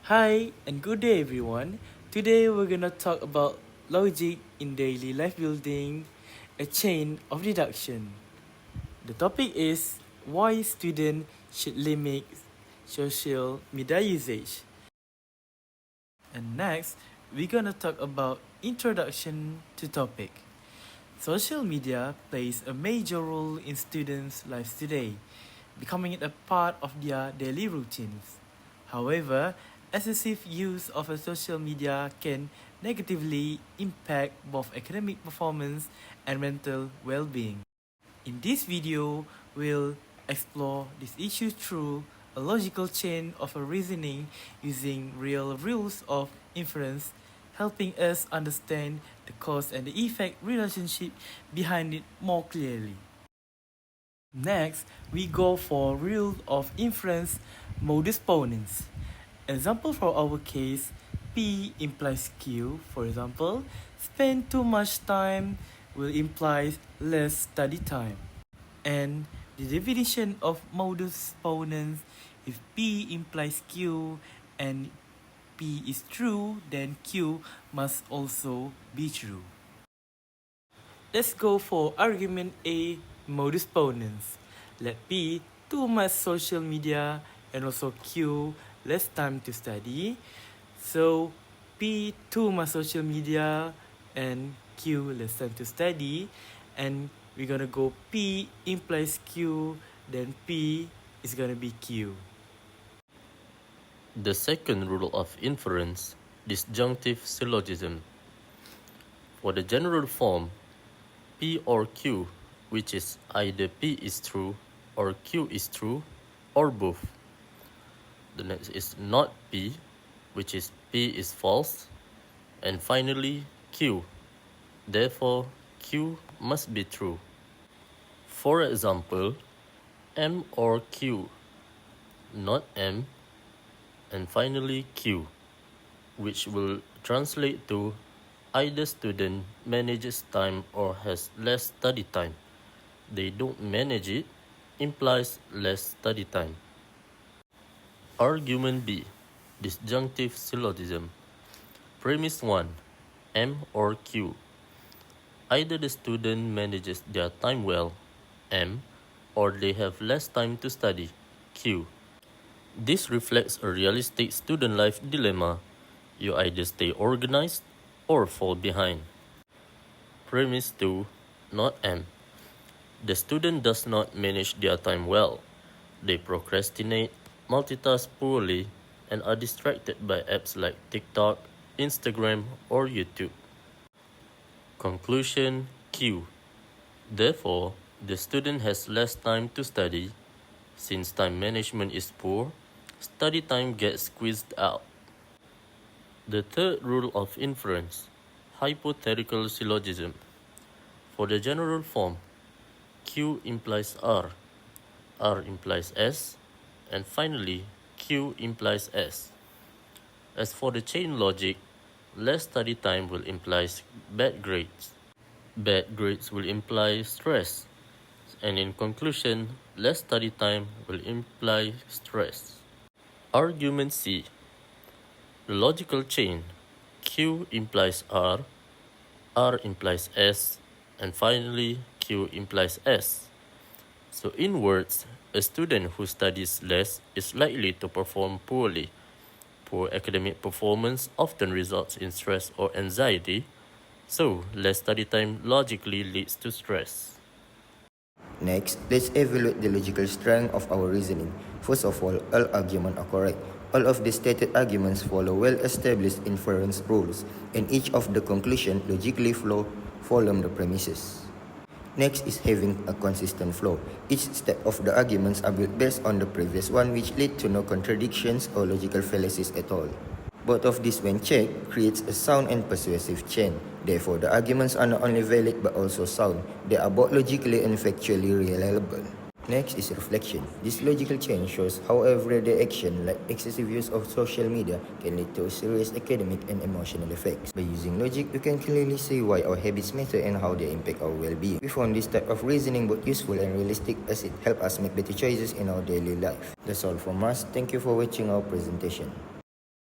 Hi and good day everyone. Today we're gonna talk about logic in daily life building, a chain of deduction. The topic is why students should limit social media usage. And next, we're gonna talk about introduction to topic. Social media plays a major role in students' lives today, becoming it a part of their daily routines. However, excessive use of a social media can negatively impact both academic performance and mental well-being. In this video, we'll explore this issue through a logical chain of a reasoning using real rules of inference, helping us understand the cause and the effect relationship behind it more clearly. Next, we go for rule of inference modus ponens. Example for our case, P implies Q. For example, spend too much time will imply less study time. And the definition of modus ponens, if P implies Q and P is true, then Q must also be true. Let's go for argument A, modus ponens. Let P too much social media and also Q less time to study. So P too much social media and Q less time to study. And we're gonna go P implies Q, then P is gonna be Q. The second rule of inference, disjunctive syllogism. For the general form, P or Q, which is either P is true or Q is true, or both. The next is not P, which is P is false. And finally, Q. Therefore, Q must be true. For example, M or Q, not M, and finally Q, which will translate to either student manages time or has less study time. They don't manage it implies less study time. Argument B, disjunctive syllogism. Premise 1, M or Q. Either the student manages their time well, M, or they have less time to study, Q. This reflects a realistic student life dilemma. You either stay organized or fall behind. Premise 2, not M. The student does not manage their time well. They procrastinate, multitask poorly, and are distracted by apps like TikTok, Instagram, or YouTube. Conclusion Q. Therefore, the student has less time to study. Since time management is poor, study time gets squeezed out. The third rule of inference, hypothetical syllogism. For the general form, Q implies R implies S, and finally, Q implies S. As for the chain logic, less study time will imply bad grades. Bad grades will imply stress. And in conclusion, less study time will imply stress. Argument C. The logical chain, Q implies R implies S, and finally Q implies S. So in words, a student who studies less is likely to perform poorly. Poor academic performance often results in stress or anxiety, so less study time logically leads to stress. Next, let's evaluate the logical strength of our reasoning. First of all arguments are correct. All of the stated arguments follow well-established inference rules, and each of the conclusions logically follow the premises. Next is having a consistent flow. Each step of the arguments are built based on the previous one, which lead to no contradictions or logical fallacies at all. Both of these, when checked, creates a sound and persuasive chain. Therefore, the arguments are not only valid but also sound. They are both logically and factually reliable. Next is reflection. This logical chain shows how everyday action like excessive use of social media can lead to serious academic and emotional effects. By using logic, we can clearly see why our habits matter and how they impact our well-being. We found this type of reasoning both useful and realistic as it helps us make better choices in our daily life. That's all from us. Thank you for watching our presentation.